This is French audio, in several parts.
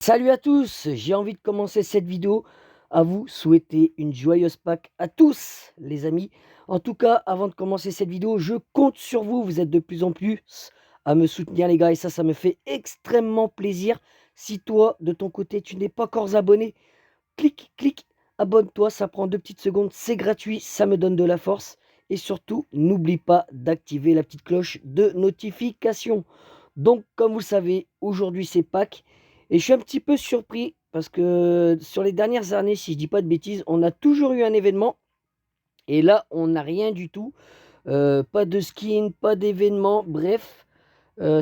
Salut à tous, j'ai envie de commencer cette vidéo à vous souhaiter une joyeuse Pâques à tous les amis. En tout cas, avant de commencer cette vidéo, je compte sur vous, vous êtes de plus en plus à me soutenir les gars et ça me fait extrêmement plaisir. Si toi, de ton côté, tu n'es pas encore abonné, clique, abonne-toi, ça prend 2 petites secondes, c'est gratuit, ça me donne de la force. Et surtout, n'oublie pas d'activer la petite cloche de notification. Donc, comme vous le savez, aujourd'hui c'est Pâques. Et je suis un petit peu surpris parce que sur les dernières années, si je dis pas de bêtises, on a toujours eu un événement. Et là, on n'a rien du tout. Pas de skin, pas d'événement, bref,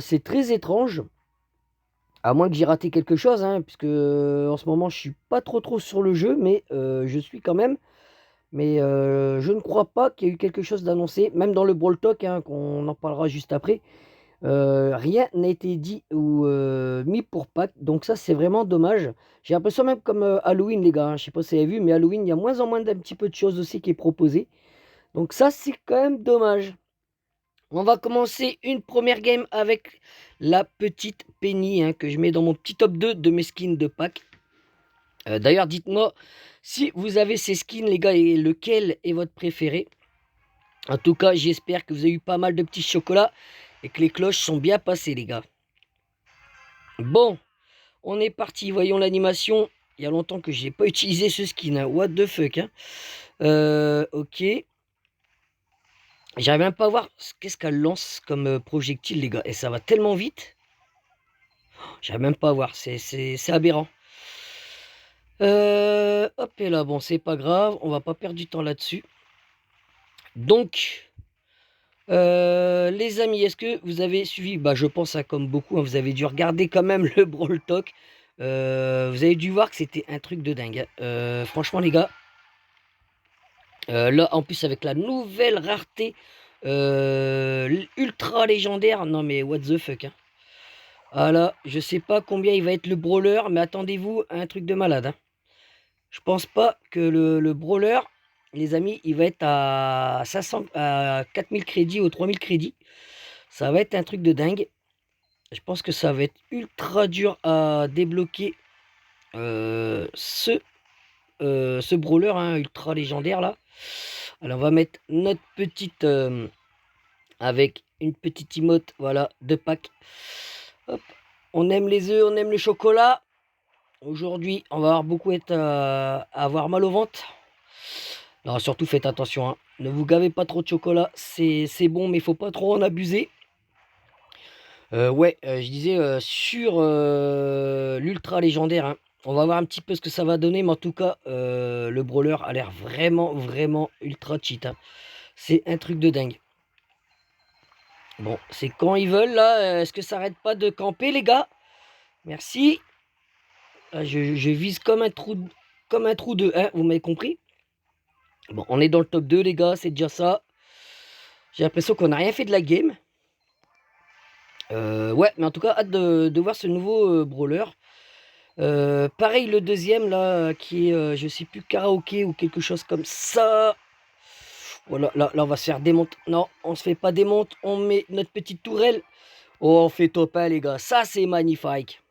c'est très étrange. À moins que j'ai raté quelque chose, hein, puisque en ce moment je suis pas trop sur le jeu, mais je suis quand même. Mais je ne crois pas qu'il y ait eu quelque chose d'annoncé, même dans le Brawl Talk, hein, qu'on en parlera juste après. Rien n'a été dit ou mis pour Pâques, donc ça c'est vraiment dommage. J'ai l'impression même comme Halloween les gars, hein, je sais pas si vous avez vu, mais Halloween il y a moins en moins d'un petit peu de choses aussi qui est proposé. Donc ça c'est quand même dommage. On va commencer une première game avec la petite Penny, hein, que je mets dans mon petit top 2 de mes skins de Pâques. D'ailleurs, dites-moi si vous avez ces skins, les gars, et lequel est votre préféré. En tout cas, j'espère que vous avez eu pas mal de petits chocolats et que les cloches sont bien passées, les gars. Bon, on est parti. Voyons l'animation. Il y a longtemps que je n'ai pas utilisé ce skin, hein. What the fuck, hein. Ok. J'arrive même pas à voir qu'est-ce qu'elle lance comme projectile, les gars. Et ça va tellement vite. J'arrive même pas à voir. C'est aberrant. Hop et là, bon, c'est pas grave. On va pas perdre du temps là-dessus. Donc, les amis, est-ce que vous avez suivi? Bah, je pense, hein, comme beaucoup, hein, vous avez dû regarder quand même le Brawl Talk. Vous avez dû voir que c'était un truc de dingue, hein. Franchement, les gars, là, en plus, avec la nouvelle rareté ultra légendaire, non mais what the fuck, hein. Ah là, je sais pas combien il va être le brawler, mais attendez-vous à un truc de malade, hein. Je pense pas que le brawler, les amis, il va être à 500, à 4000 crédits ou 3000 crédits. Ça va être un truc de dingue. Je pense que ça va être ultra dur à débloquer ce brawler, hein, ultra légendaire là. Alors on va mettre notre petite avec une petite emote, voilà, de Pâques. Hop. On aime les œufs, on aime le chocolat. Aujourd'hui, on va avoir beaucoup à avoir mal au ventre. Alors surtout faites attention, hein. Ne vous gavez pas trop de chocolat, c'est bon, mais il faut pas trop en abuser. Ouais, je disais sur l'ultra légendaire, hein. On va voir un petit peu ce que ça va donner, mais en tout cas, le brawler a l'air vraiment ultra cheat, hein. C'est un truc de dingue. Bon, c'est quand ils veulent là. Est-ce que ça arrête pas de camper, les gars? Merci. Ah, je vise comme un trou de 1, vous m'avez compris? Bon, on est dans le top 2, les gars, c'est déjà ça. J'ai l'impression qu'on n'a rien fait de la game. Ouais, mais en tout cas, hâte de voir ce nouveau brawler. Pareil, le deuxième là, qui est, je sais plus, karaoké ou quelque chose comme ça. Voilà, là, on va se faire démonter. Non, on se fait pas démonter. On met notre petite tourelle. Oh, on fait top 1, les gars. Ça, c'est magnifique.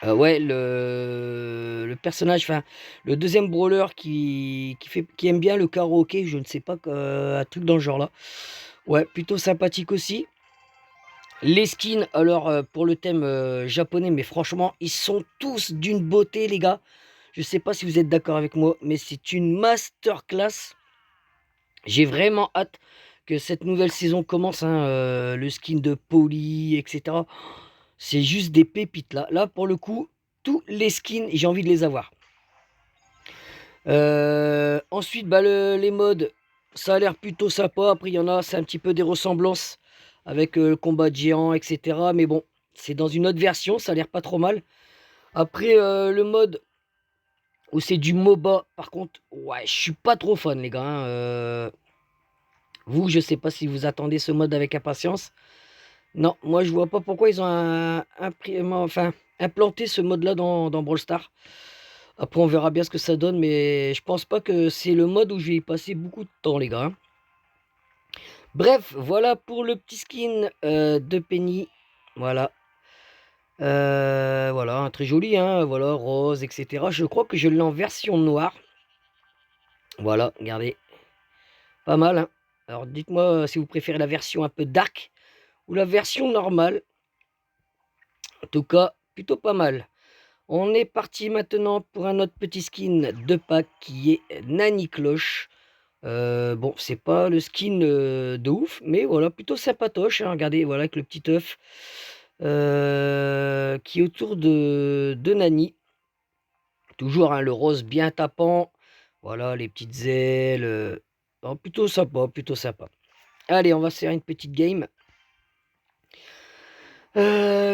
Ouais, le personnage, enfin, le deuxième brawler qui aime bien le karaoké, je ne sais pas, un truc dans le genre là. Ouais, plutôt sympathique aussi. Les skins, alors pour le thème japonais, mais franchement, ils sont tous d'une beauté, les gars. Je sais pas si vous êtes d'accord avec moi, mais c'est une masterclass. J'ai vraiment hâte que cette nouvelle saison commence, hein, le skin de Polly, etc. C'est juste des pépites là. Là, pour le coup, tous les skins, j'ai envie de les avoir. Ensuite, bah, les modes, ça a l'air plutôt sympa. Après, il y en a, c'est un petit peu des ressemblances avec le combat de géants, etc. Mais bon, c'est dans une autre version, ça a l'air pas trop mal. Après, le mode où c'est du MOBA, par contre, ouais, je suis pas trop fan, les gars, hein. Vous, je sais pas si vous attendez ce mode avec impatience. Non, moi, je vois pas pourquoi ils ont enfin, implanté ce mode-là dans Brawl Stars. Après, on verra bien ce que ça donne, mais je pense pas que c'est le mode où je vais y passer beaucoup de temps, les gars, hein. Bref, voilà pour le petit skin de Penny. Voilà. Voilà, très joli, hein, voilà, rose, etc. Je crois que je l'ai en version noire. Voilà, regardez, pas mal, hein. Alors dites-moi si vous préférez la version un peu dark ou la version normale. En tout cas, plutôt pas mal. On est parti maintenant pour un autre petit skin de pack qui est Nani Cloche. Bon, c'est pas le skin de ouf, mais voilà, plutôt sympatoche, hein. Regardez, voilà, avec le petit œuf qui est autour de Nani. Toujours, hein, le rose bien tapant. Voilà, les petites ailes. Oh, plutôt sympa, plutôt sympa. Allez, on va se faire une petite game.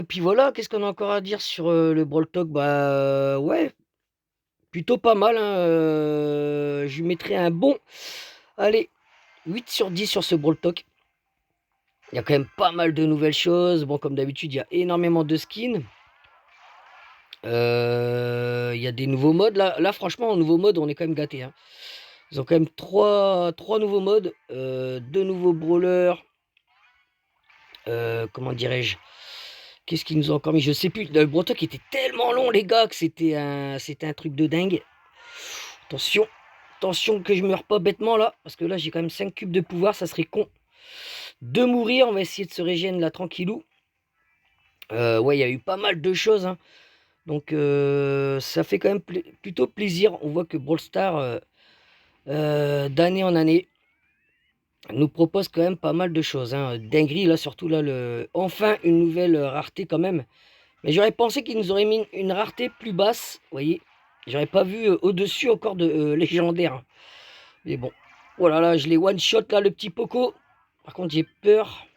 Puis voilà, qu'est-ce qu'on a encore à dire sur le Brawl Talk? Bah ouais, plutôt pas mal, hein, je lui mettrais un bon, allez, 8 sur 10 sur ce Brawl Talk. Il y a quand même pas mal de nouvelles choses. Bon, comme d'habitude, il y a énormément de skins. Il y a des nouveaux modes. Là, franchement, en nouveau mode, on est quand même gâté, hein. Ils ont quand même trois nouveaux modes, deux nouveaux brawlers. Comment dirais-je? Qu'est-ce qu'ils nous ont encore mis? Je sais plus. Le Brawl Talk était tellement long, les gars, que c'était un truc de dingue. Attention, attention que je meure pas bêtement là, parce que là j'ai quand même 5 cubes de pouvoir, ça serait con de mourir. On va essayer de se régénérer là tranquillou. Ouais, il y a eu pas mal de choses, hein. Donc ça fait quand même plutôt plaisir. On voit que Brawl Stars, d'année en année, nous propose quand même pas mal de choses, hein. Dinguerie là, surtout là, enfin une nouvelle rareté quand même. Mais j'aurais pensé qu'ils nous auraient mis une rareté plus basse, vous voyez. J'aurais pas vu au-dessus encore de légendaire, hein. Mais bon, voilà, là, je l'ai one-shot, là, le petit Poco. Par contre, j'ai peur.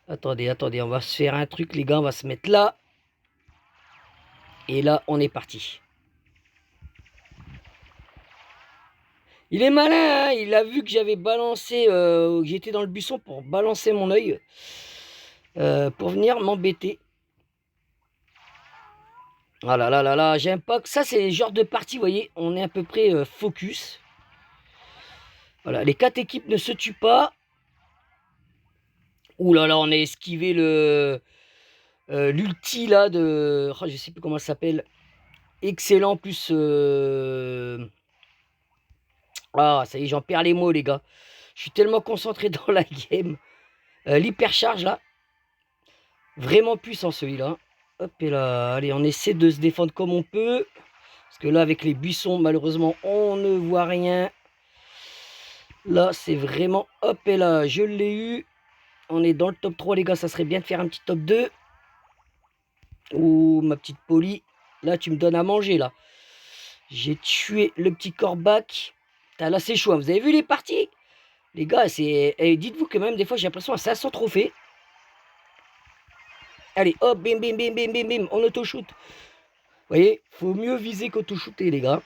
Attendez, attendez, on va se faire un truc, les gars. On va se mettre là. Et là, on est parti. Il est malin, hein. Il a vu que j'avais balancé, que j'étais dans le buisson pour balancer mon œil. Pour venir m'embêter. Ah là là là là, j'aime pas que ça, c'est le genre de partie, vous voyez. On est à peu près focus. Voilà, les 4 équipes ne se tuent pas. Ouh là là, on a esquivé l'ulti là de... Oh, je sais plus comment ça s'appelle. Excellent, plus... Ah, ça y est, j'en perds les mots, les gars. Je suis tellement concentré dans la game. L'hypercharge, là. Vraiment puissant, celui-là. Hop, et là, allez, on essaie de se défendre comme on peut. Parce que là, avec les buissons, malheureusement, on ne voit rien. Là, c'est vraiment... Hop, et là, je l'ai eu. On est dans le top 3, les gars. Ça serait bien de faire un petit top 2. Ouh, ma petite Polly. Là, tu me donnes à manger, là. J'ai tué le petit Corbac. Là, c'est chaud, hein. Vous avez vu les parties? Les gars, c'est... dites-vous que même des fois, j'ai l'impression à 500 trophées. Allez, hop, bim, bim, bim, bim, bim, bim, on auto-shoot. Vous voyez, faut mieux viser qu'auto-shooter, les gars.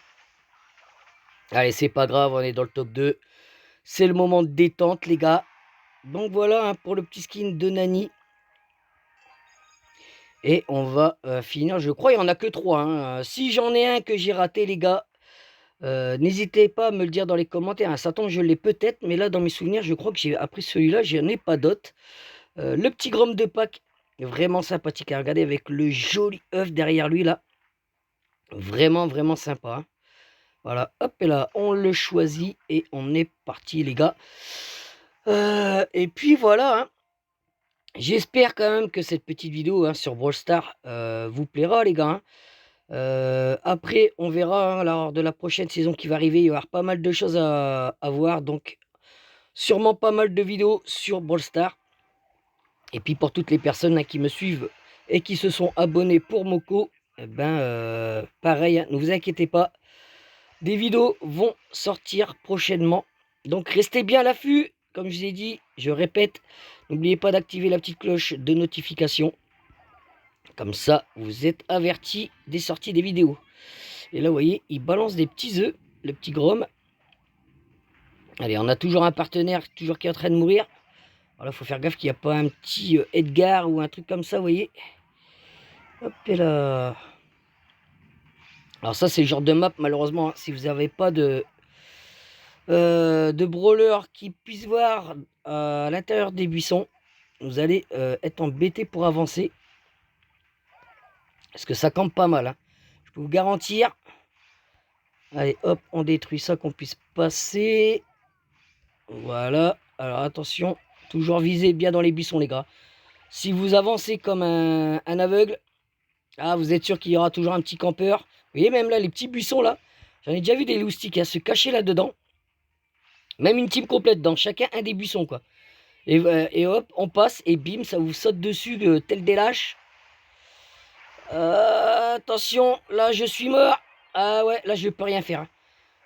Allez, c'est pas grave, on est dans le top 2. C'est le moment de détente, les gars. Donc voilà, hein, pour le petit skin de Nani. Et on va finir, je crois, il n'y en a que 3, hein. Si j'en ai un que j'ai raté, les gars, n'hésitez pas à me le dire dans les commentaires, hein. Ça tombe, je l'ai peut-être, mais là, dans mes souvenirs, je crois que j'ai après celui-là, je n'ai pas d'autre. Le petit Grom de Pâques, vraiment sympathique à regarder avec le joli œuf derrière lui, là. Vraiment, vraiment sympa, hein. Voilà, hop, et là, on le choisit et on est parti, les gars. Et puis voilà, hein. J'espère quand même que cette petite vidéo, hein, sur Brawl Stars vous plaira, les gars, hein. Après, on verra, hein, lors de la prochaine saison qui va arriver. Il va y avoir pas mal de choses à voir. Donc, sûrement pas mal de vidéos sur Brawl Stars. Et puis, pour toutes les personnes, hein, qui me suivent et qui se sont abonnés pour Moko, eh ben, pareil, hein, ne vous inquiétez pas. Des vidéos vont sortir prochainement. Donc, restez bien à l'affût. Comme je vous ai dit, je répète, n'oubliez pas d'activer la petite cloche de notification. Comme ça, vous êtes avertis des sorties des vidéos. Et là, vous voyez, il balance des petits œufs, le petit Grom. Allez, on a toujours un partenaire, toujours qui est en train de mourir. Voilà, il faut faire gaffe qu'il n'y a pas un petit Edgar ou un truc comme ça, vous voyez. Hop, et là. Alors ça, c'est le genre de map, malheureusement, hein, si vous n'avez pas de brawler qui puisse voir à l'intérieur des buissons, vous allez être embêté pour avancer. Parce que ça campe pas mal, hein. Je peux vous garantir. Allez, hop, on détruit ça, qu'on puisse passer. Voilà. Alors, attention. Toujours viser bien dans les buissons, les gars. Si vous avancez comme un aveugle, ah, vous êtes sûr qu'il y aura toujours un petit campeur. Vous voyez, même là, les petits buissons, là. J'en ai déjà vu des loustiques se cacher là-dedans. Même une team complète dans chacun un des buissons, quoi. Et hop, on passe et bim, ça vous saute dessus tel des lâches. Attention, là je suis mort. Ah ouais, là je peux rien faire, hein.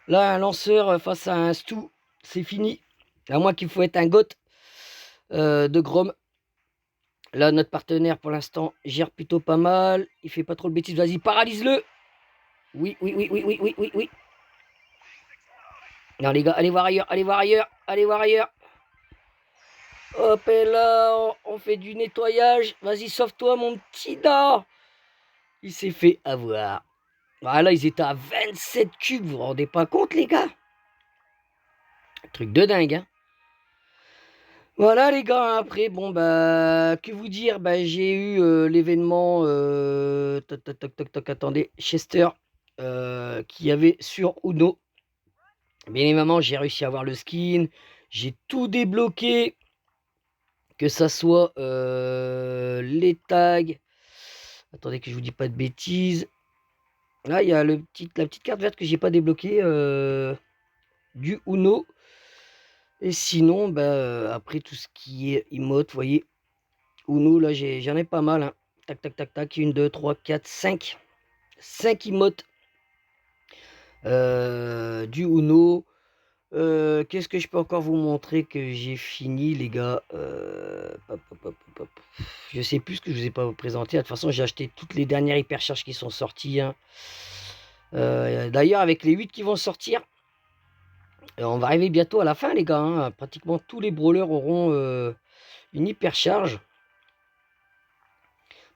Là, un lanceur face à un Stu, c'est fini. À moins qu'il faut être un goth de Grom. Là, notre partenaire pour l'instant gère plutôt pas mal. Il fait pas trop de bêtises. Vas-y, paralyse-le. Oui, oui, oui, oui, oui, oui, oui, oui. Non les gars, allez voir ailleurs, allez voir ailleurs, allez voir ailleurs. Hop, et là, on fait du nettoyage. Vas-y, sauve-toi, mon petit dard. Il s'est fait avoir. Voilà, ils étaient à 27 cubes. Vous vous rendez pas compte, les gars? Truc de dingue, hein. Voilà, les gars. Après, bon, bah, que vous dire? Bah, j'ai eu l'événement. Toc, toc, toc, toc, toc, attendez. Chester, qui y avait sur Uno. Bien évidemment, j'ai réussi à avoir le skin. J'ai tout débloqué. Que ça soit les tags. Attendez que je vous dis pas de bêtises. Là, il y a la petite carte verte que j'ai pas débloquée du Uno. Et sinon, bah, après tout ce qui est emote, vous voyez, Uno, là, j'en ai pas mal, hein. Tac, tac, tac, tac. 1, 2, 3, 4, 5. 5 emotes du Uno. Qu'est-ce que je peux encore vous montrer que j'ai fini, les gars? Hop, hop, hop, hop. Je sais plus ce que je vous ai pas présenté. De toute façon, j'ai acheté toutes les dernières hypercharges qui sont sorties, hein. D'ailleurs, avec les 8 qui vont sortir, on va arriver bientôt à la fin, les gars, hein. Pratiquement tous les brawlers auront une hypercharge.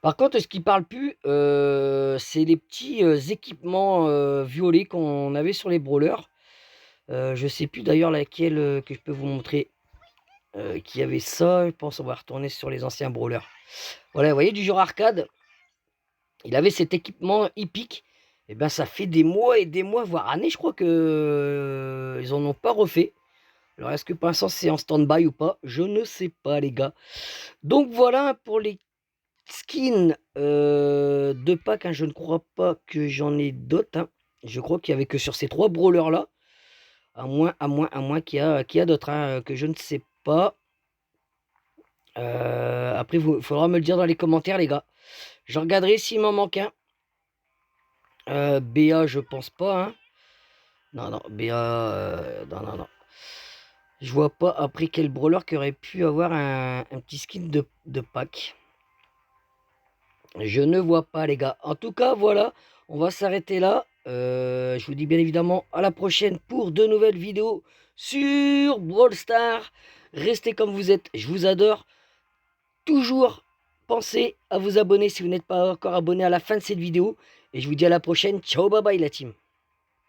Par contre, ce qui parle plus, c'est les petits équipements violets qu'on avait sur les brawlers. Je sais plus d'ailleurs laquelle que je peux vous montrer. Qui avait ça. Je pense on va retourner sur les anciens brawlers. Voilà, vous voyez, du genre arcade. Il avait cet équipement hippique. Et ben ça fait des mois et des mois, voire années, je crois que ils en ont pas refait. Alors est-ce que pour l'instant c'est en stand-by ou pas? Je ne sais pas, les gars. Donc voilà pour les skins de pack, hein. Je ne crois pas que j'en ai d'autres, hein. Je crois qu'il n'y avait que sur ces 3 brawlers là. À moins qu'il y a d'autres, hein, que je ne sais pas. Après, il faudra me le dire dans les commentaires, les gars. Je regarderai s'il m'en manque un. BA, je pense pas, hein. Non, non, BA, non, non, non. Je vois pas après quel brawler qui aurait pu avoir un petit skin de pack. Je ne vois pas, les gars. En tout cas, voilà, on va s'arrêter là. Je vous dis bien évidemment à la prochaine pour de nouvelles vidéos sur Brawl Stars. Restez comme vous êtes, je vous adore. Toujours pensez à vous abonner si vous n'êtes pas encore abonné à la fin de cette vidéo. Et je vous dis à la prochaine. Ciao, bye bye la team.